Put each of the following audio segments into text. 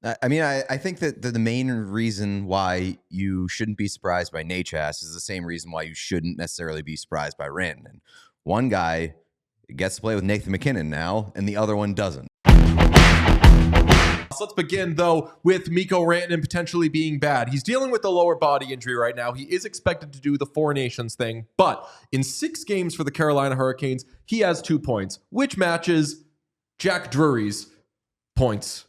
I think that the main reason why you shouldn't be surprised by Nachas is the same reason why you shouldn't necessarily be surprised by Rantanen. One guy gets to play with Nathan MacKinnon now, and the other one doesn't. So let's begin, though, with Mikko Rantanen potentially being bad. He's dealing with a lower body injury right now. He is expected to do the Four Nations thing, but in 6 games for the Carolina Hurricanes, he has 2 points, which matches Jack Drury's points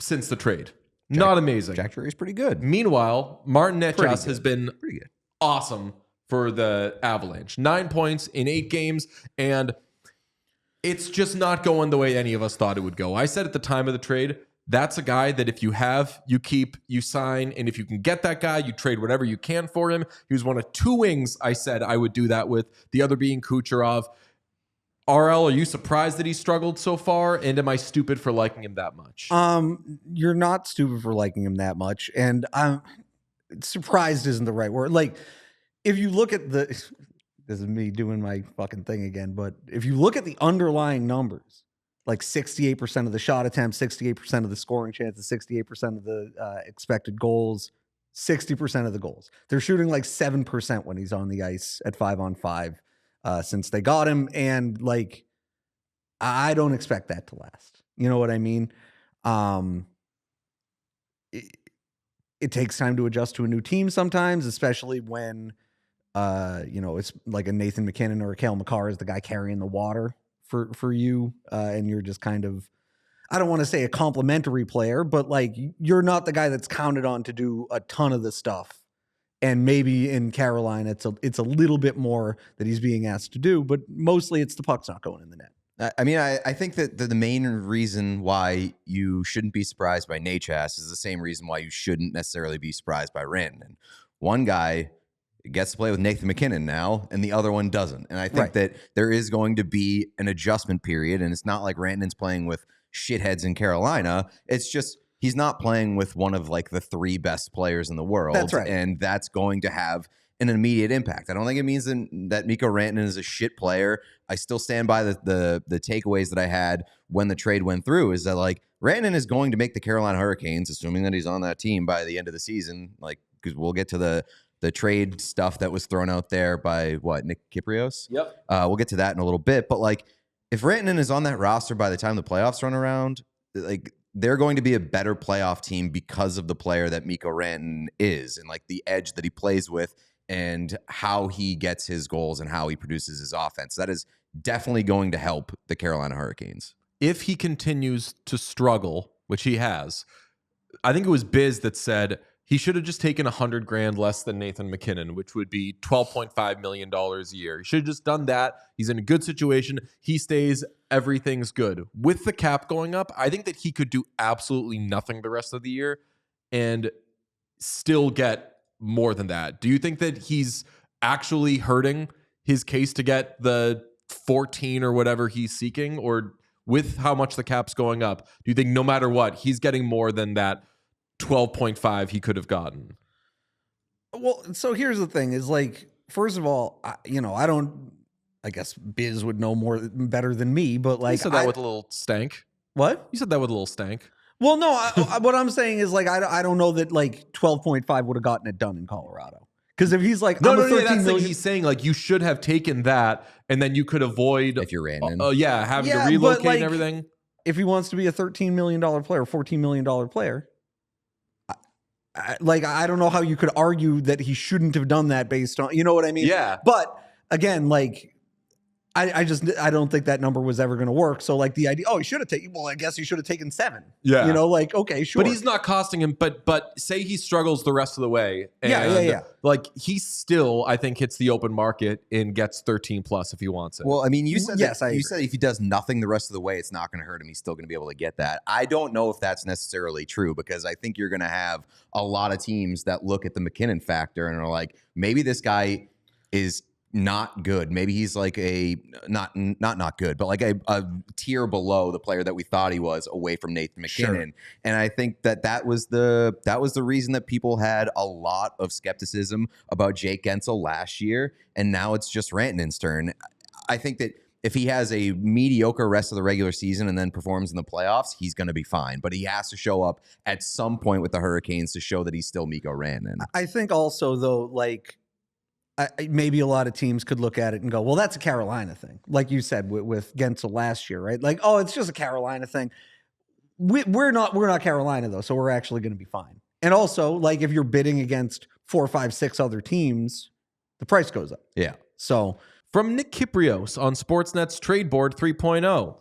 since the trade. Not amazing. Jack Drury's pretty good. Meanwhile, Martin Necas has been pretty good, awesome for the Avalanche. 9 points in 8 games, and it's just not going the way any of us thought it would go. I said at the time of the trade, that's a guy that if you have, you keep, you sign, and if you can get that guy, you trade whatever you can for him. He was one of 2 wings I said I would do that with, the other being Kucherov. RL, are you surprised that he struggled so far? And am I stupid for liking him that much? You're not stupid for liking him that much. And I'm surprised isn't the right word. Like, if you look at this is me doing my fucking thing again, but if you look at the underlying numbers, like 68% of the shot attempts, 68% of the scoring chances, 68% of the expected goals, 60% of the goals. They're shooting like 7% when he's on the ice at 5-on-5 since they got him. And like, I don't expect that to last. You know what I mean? It takes time to adjust to a new team sometimes, especially when, it's like a Nathan MacKinnon or a Cale Makar is the guy carrying the water for you, and you're just kind of, I don't want to say a complimentary player, but like you're not the guy that's counted on to do a ton of the stuff. And maybe in Carolina, it's a little bit more that he's being asked to do, but mostly it's the puck's not going in the net. I think that the main reason why you shouldn't be surprised by Nachas is the same reason why you shouldn't necessarily be surprised by Rantanen. One guy gets to play with Nathan MacKinnon now, and the other one doesn't. And I think that there is going to be an adjustment period, and it's not like Rantanen's playing with shitheads in Carolina. It's just he's not playing with one of like the 3 best players in the world. That's right. And that's going to have an immediate impact. I don't think it means that Mikko Rantanen is a shit player. I still stand by the takeaways that I had when the trade went through, is that like Rantanen is going to make the Carolina Hurricanes, assuming that he's on that team by the end of the season, like, because we'll get to the trade stuff that was thrown out there by Nick Kypreos. Yep. We'll get to that in a little bit. But like, if Rantanen is on that roster by the time the playoffs run around, like they're going to be a better playoff team because of the player that Mikko Rantanen is, and like the edge that he plays with and how he gets his goals and how he produces his offense. That is definitely going to help the Carolina Hurricanes. If he continues to struggle, which he has, I think it was Biz that said he should have just taken $100,000 less than Nathan MacKinnon, which would be $12.5 million a year. He should have just done that. He's in a good situation. He stays. Everything's good. With the cap going up, I think that he could do absolutely nothing the rest of the year and still get more than that. Do you think that he's actually hurting his case to get the 14 or whatever he's seeking? Or with how much the cap's going up, do you think no matter what, he's getting more than that 12.5 he could have gotten? Well, so here's the thing is like, first of all, I guess Biz would know better than me, but like, you said that with a little stank. What? You said that with a little stank. Well, no, what I'm saying is like, I don't know that like 12.5 would have gotten it done in Colorado. Because if he's like, no, that's like he's saying like you should have taken that and then you could avoid if you're Rantanen. Having to relocate and everything. If he wants to be a $13 million player, $14 million player, I don't know how you could argue that he shouldn't have done that based on, you know what I mean? Yeah. But again, like, I don't think that number was ever going to work. So like the idea, he should have taken, well, I guess he should have taken 7. Yeah. You know, like, okay, sure. But he's not costing him, but say he struggles the rest of the way. And yeah. Like he still, I think, hits the open market and gets 13 plus if he wants it. Well, I mean, you said you said if he does nothing the rest of the way, it's not going to hurt him. He's still going to be able to get that. I don't know if that's necessarily true, because I think you're going to have a lot of teams that look at the MacKinnon factor and are like, maybe this guy is not good. Maybe he's like a not good, but like a tier below the player that we thought he was, away from Nathan MacKinnon. Sure. And I think that was the reason that people had a lot of skepticism about Jake Gensel last year, and now it's just Rantanen's turn. I think that if he has a mediocre rest of the regular season and then performs in the playoffs, he's going to be fine. But he has to show up at some point with the Hurricanes to show that he's still Mikko Rantanen. I think also, though, like, maybe a lot of teams could look at it and go, well, that's a Carolina thing. Like you said with Gensel last year, right? Like, oh, it's just a Carolina thing. We're not Carolina, though, so we're actually going to be fine. And also, like, if you're bidding against 4, 5, 6 other teams, the price goes up. Yeah. So from Nick Kyprios on Sportsnet's Trade Board 3.0,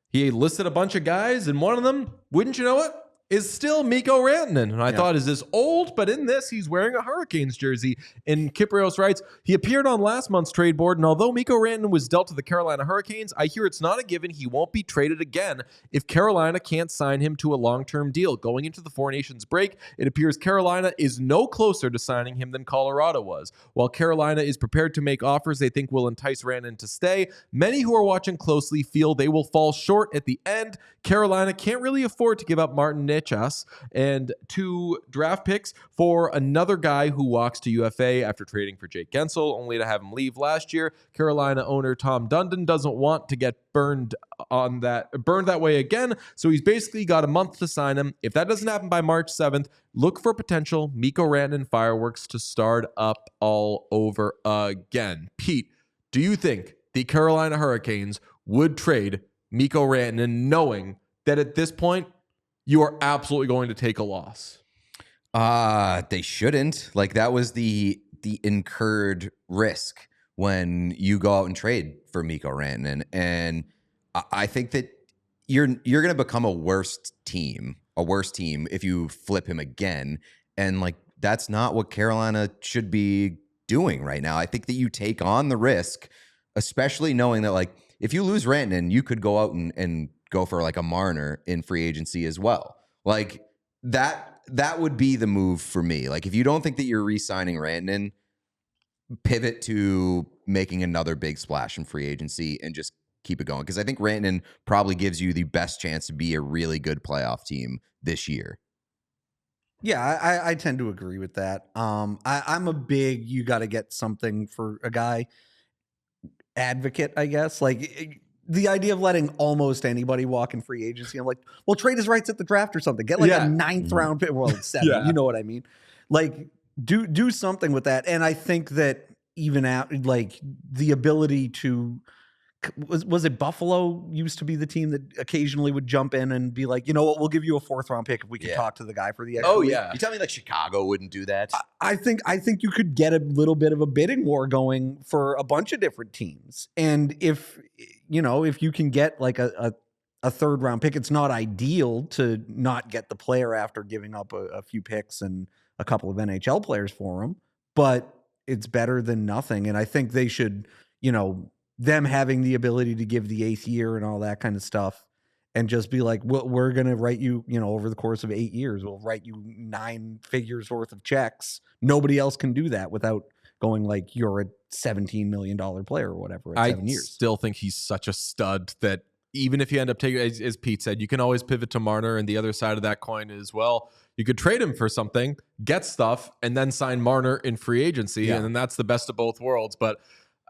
he listed a bunch of guys, and one of them, wouldn't you know it, is still Mikko Rantanen. And I thought, is this old? But in this, he's wearing a Hurricanes jersey. And Kyprios writes, he appeared on last month's trade board, and although Mikko Rantanen was dealt to the Carolina Hurricanes, I hear it's not a given he won't be traded again if Carolina can't sign him to a long-term deal. Going into the Four Nations break, it appears Carolina is no closer to signing him than Colorado was. While Carolina is prepared to make offers they think will entice Rantanen to stay, many who are watching closely feel they will fall short at the end. Carolina can't really afford to give up Martin Nichas and 2 draft picks for another guy who walks to UFA after trading for Jake Gensel, only to have him leave last year. Carolina owner Tom Dundon doesn't want to get burned that way again, so he's basically got a month to sign him. If that doesn't happen by March 7th, look for potential Mikko Rantanen fireworks to start up all over again. Pete, do you think the Carolina Hurricanes would trade Mikko Rantanen knowing that at this point you are absolutely going to take a loss? They shouldn't. Like, that was the incurred risk when you go out and trade for Mikko Rantanen. And I think that you're going to become a worse team if you flip him again. And like, that's not what Carolina should be doing right now. I think that you take on the risk, especially knowing that, like, if you lose Rantanen, you could go out and go for like a Marner in free agency as well. Like, that would be the move for me. Like, if you don't think that you're re-signing Rantanen, pivot to making another big splash in free agency and just keep it going. Because I think Rantanen probably gives you the best chance to be a really good playoff team this year. yeah, I tend to agree with that. I'm a big, you got to get something for a guy advocate, I guess. Like, the idea of letting almost anybody walk in free agency, I'm like, well, trade his rights at the draft or something. Get like a 9th round pick. Well, it's 7. You know what I mean? Like, do something with that. And I think that even out, like, the ability to, was it Buffalo used to be the team that occasionally would jump in and be like, you know what, we'll give you a 4th round pick if we can talk to the guy for the extra week. You tell me like Chicago wouldn't do that? I think you could get a little bit of a bidding war going for a bunch of different teams. And if you can get like a 3rd round pick, it's not ideal to not get the player after giving up a few picks and a couple of NHL players for him, but it's better than nothing. And I think they should, them having the ability to give the 8th year and all that kind of stuff, and just be like, well, we're going to write you, over the course of 8 years, we'll write you 9 figures worth of checks. Nobody else can do that without going like, you're a $17 million player or whatever at 7 years. I still think he's such a stud that even if you end up taking, as Pete said, you can always pivot to Marner, and the other side of that coin is, well, you could trade him for something, get stuff, and then sign Marner in free agency, and then that's the best of both worlds. But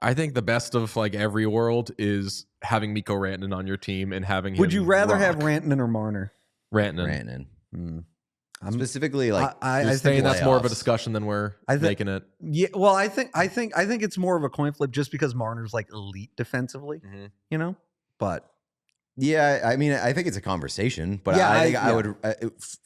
I think the best of like every world is having Mikko Rantanen on your team and having him. Would you rather have Rantanen or Marner? Rantanen. Specifically, like, I think that's more of a discussion than we're making it. Yeah, well, I think it's more of a coin flip just because Marner's like elite defensively, But yeah, I mean, I think it's a conversation, but I think I would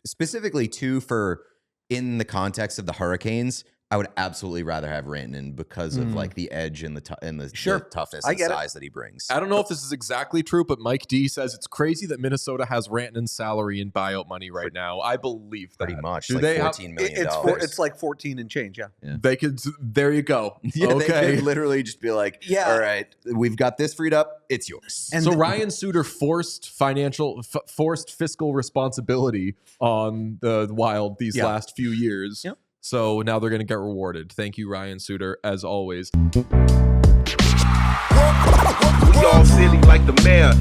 specifically too, for in the context of the Hurricanes, I would absolutely rather have Rantanen because of like the edge and the toughness and size that he brings. I don't know if this is exactly true, but Mike D says it's crazy that Minnesota has Rantanen's salary and buyout money right now. I believe that. Pretty much. Do like they $14 million. It's like 14 and change, yeah. They could, there you go. Yeah, okay. They could literally just be like, all right, we've got this freed up, it's yours. And so Ryan Suter forced fiscal responsibility on the Wild these last few years. Yep. So now they're going to get rewarded. Thank you, Ryan Suter, as always. We all silly like the mayor.